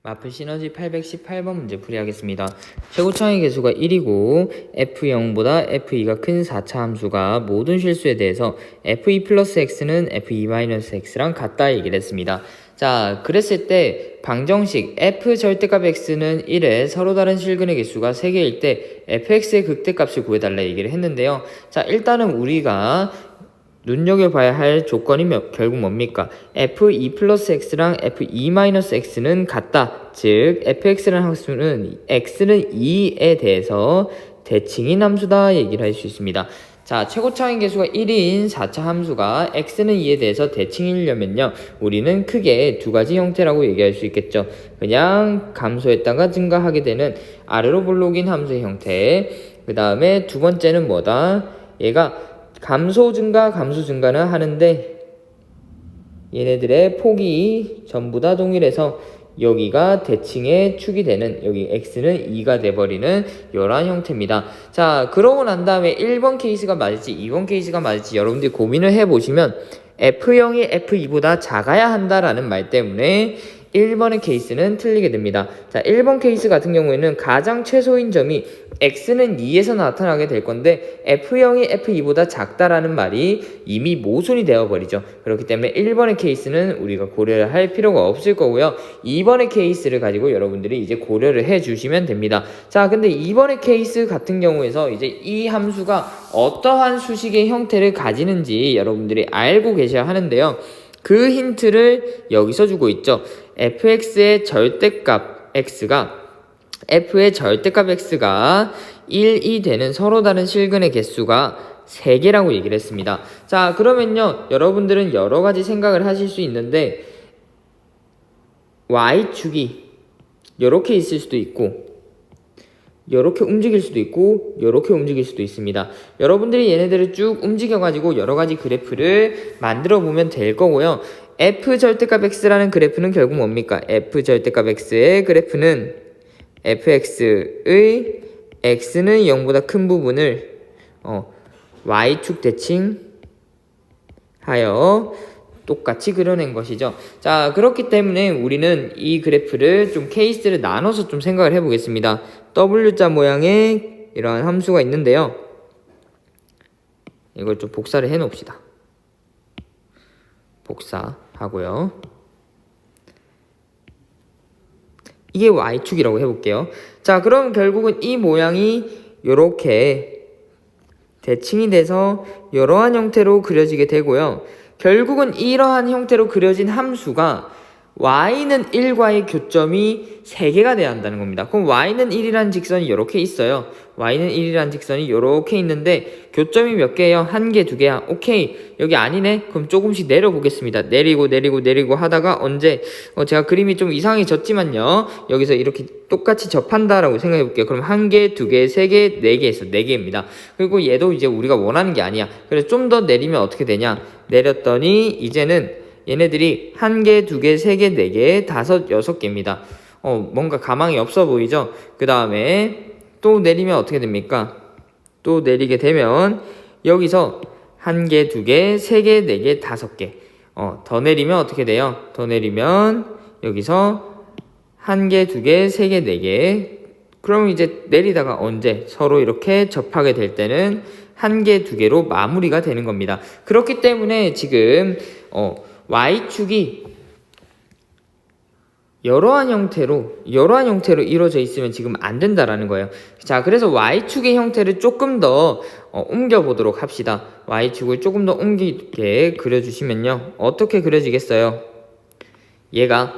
마플 시너지 818번 문제 풀이하겠습니다. 최고차의 계수가 1이고 f0보다 f2가 큰 4차 함수가 모든 실수에 대해서 f2 플러스 x는 f2 마이너스 x랑 같다 얘기를 했습니다. 자, 그랬을 때 방정식 f 절대값 x는 1에 서로 다른 실근의 개수가 3개일 때 fx의 극대값을 구해달라 얘기를 했는데요. 자, 일단은 우리가 눈여겨봐야 할 조건이 결국 뭡니까? f2 플러스 x랑 f2 마이너스 x는 같다. 즉 fx라는 함수는 x는 2에 대해서 대칭인 함수다 얘기를 할 수 있습니다. 자, 최고차인 계수가 1인 4차 함수가 x는 2에 대해서 대칭이려면요, 우리는 크게 두 가지 형태라고 얘기할 수 있겠죠. 그냥 감소했다가 증가하게 되는 아래로 볼록인 함수의 형태. 그 다음에 두 번째는 뭐다? 얘가 감소 증가는 하는데 얘네들의 폭이 전부 다 동일해서 여기가 대칭의 축이 되는, 여기 x는 2가 돼버리는 이러한 형태입니다. 자, 그러고 난 다음에 1번 케이스가 맞을지 2번 케이스가 맞을지 여러분들이 고민을 해보시면 f0이 f2보다 작아야 한다라는 말 때문에 1번의 케이스는 틀리게 됩니다. 자, 1번 케이스 같은 경우에는 가장 최소인 점이 x는 2에서 나타나게 될 건데 f0이 f2보다 작다라는 말이 이미 모순이 되어버리죠. 그렇기 때문에 1번의 케이스는 우리가 고려를 할 필요가 없을 거고요. 2번의 케이스를 가지고 여러분들이 이제 고려를 해주시면 됩니다. 자, 근데 2번의 케이스 같은 경우에서 이제 이 함수가 어떠한 수식의 형태를 가지는지 여러분들이 알고 계셔야 하는데요. 그 힌트를 여기서 주고 있죠. fx의 절대값 f의 절대값 x가 1이 되는 서로 다른 실근의 개수가 3개라고 얘기를 했습니다. 자, 그러면요, 여러분들은 여러 가지 생각을 하실 수 있는데 y축이 이렇게 있을 수도 있고 이렇게 움직일 수도 있고 이렇게 움직일 수도 있습니다. 여러분들이 얘네들을 쭉 움직여가지고 여러가지 그래프를 만들어 보면 될 거고요. f 절대값 x라는 그래프는 결국 뭡니까? f 절대값 x의 그래프는 fx의 x는 0보다 큰 부분을 y축 대칭하여 똑같이 그려낸 것이죠. 자, 그렇기 때문에 우리는 이 그래프를 좀 케이스를 나눠서 좀 생각을 해보겠습니다. W자 모양의 이러한 함수가 있는데요. 이걸 좀 복사를 해 놓읍시다. 복사하고요. 이게 Y축이라고 해볼게요. 자, 그럼 결국은 이 모양이 이렇게 대칭이 돼서 이러한 형태로 그려지게 되고요. 결국은 이러한 형태로 그려진 함수가 y는 1과의 교점이 3개가 돼야 한다는 겁니다. 그럼 y는 1이라는 직선이 이렇게 있어요. y는 1이라는 직선이 이렇게 있는데 교점이 몇 개예요? 1개, 2개야. 오케이. 여기 아니네? 그럼 조금씩 내려보겠습니다. 내리고 하다가 언제 제가 그림이 좀 이상해졌지만요, 여기서 이렇게 똑같이 접한다라고 생각해 볼게요. 그럼 1개, 2개, 3개, 4개에서 4개입니다. 그리고 얘도 이제 우리가 원하는 게 아니야. 그래서 좀 더 내리면 어떻게 되냐? 내렸더니 이제는 얘네들이 1개, 2개, 3개, 4개, 5, 6개입니다. 뭔가 가망이 없어 보이죠? 그 다음에 또 내리면 어떻게 됩니까? 또 내리게 되면 여기서 1개, 2개, 3개, 4개, 5개. 더 내리면 어떻게 돼요? 더 내리면 여기서 1개, 2개, 3개, 4개. 그럼 이제 내리다가 언제 서로 이렇게 접하게 될 때는 1개, 2개로 마무리가 되는 겁니다. 그렇기 때문에 지금 y축이 이러한 형태로 이루어져 있으면 지금 안 된다라는 거예요. 자, 그래서 y축의 형태를 조금 더 옮겨 보도록 합시다. y축을 조금 더 옮기게 그려주시면요, 어떻게 그려지겠어요? 얘가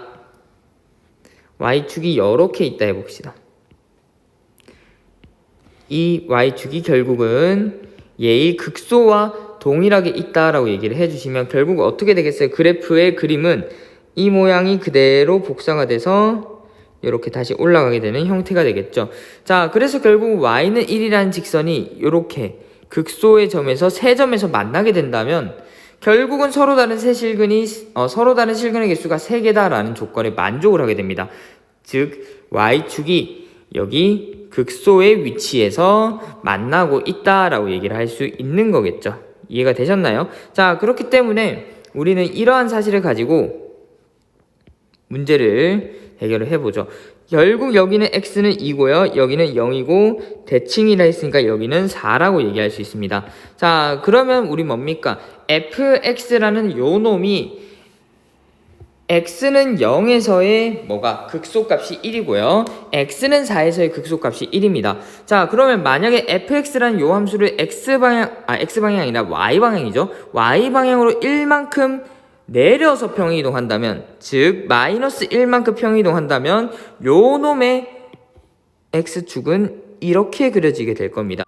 y축이 이렇게 있다 해봅시다. 이 y축이 결국은 얘의 극소와 동일하게 있다라고 얘기를 해주시면 결국 어떻게 되겠어요? 그래프의 그림은 이 모양이 그대로 복사가 돼서 이렇게 다시 올라가게 되는 형태가 되겠죠. 자, 그래서 결국 y는 1이라는 직선이 이렇게 극소의 점에서 세 점에서 만나게 된다면 결국은 서로 다른 실근의 개수가 3개다라는 조건에 만족을 하게 됩니다. 즉 y축이 여기 극소의 위치에서 만나고 있다라고 얘기를 할 수 있는 거겠죠. 이해가 되셨나요? 자, 그렇기 때문에 우리는 이러한 사실을 가지고 문제를 해결을 해보죠. 결국 여기는 x는 2고요. 여기는 0이고 대칭이라 했으니까 여기는 4라고 얘기할 수 있습니다. 자, 그러면 우리 뭡니까? fx라는 요 놈이 x는 0에서의 뭐가 극소값이 1이고요. x는 4에서의 극소값이 1입니다. 자, 그러면 만약에 fx라는 요 함수를 x방향이 아니라 y방향이죠. y방향으로 1만큼 내려서 평행이동한다면, 즉 마이너스 1만큼 평행이동한다면 요 놈의 x축은 이렇게 그려지게 될 겁니다.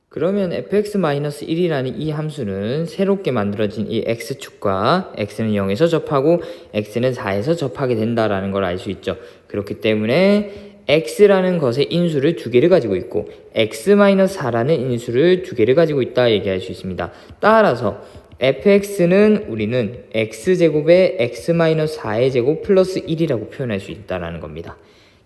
그러면 fx-1이라는 이 함수는 새롭게 만들어진 이 x축과 x는 0에서 접하고 x는 4에서 접하게 된다라는 걸 알 수 있죠. 그렇기 때문에 x라는 것의 인수를 두 개를 가지고 있고 x-4라는 인수를 두 개를 가지고 있다 얘기할 수 있습니다. 따라서 fx는 우리는 x제곱에 x-4의 제곱 플러스 1이라고 표현할 수 있다는 겁니다.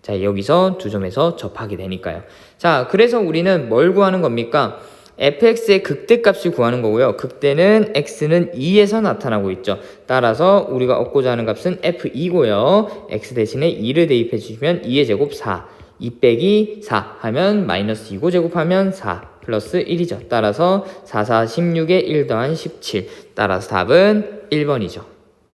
자, 여기서 두 점에서 접하게 되니까요. 자, 그래서 우리는 뭘 구하는 겁니까? fx의 극대값을 구하는 거고요. 극대는 x는 2에서 나타나고 있죠. 따라서 우리가 얻고자 하는 값은 f2고요. x 대신에 2를 대입해 주시면 2의 제곱 4, 2 빼기 4 하면 마이너스 2고 제곱하면 4 플러스 1이죠. 따라서 4, 4, 16에 1 더한 17. 따라서 답은 1번이죠.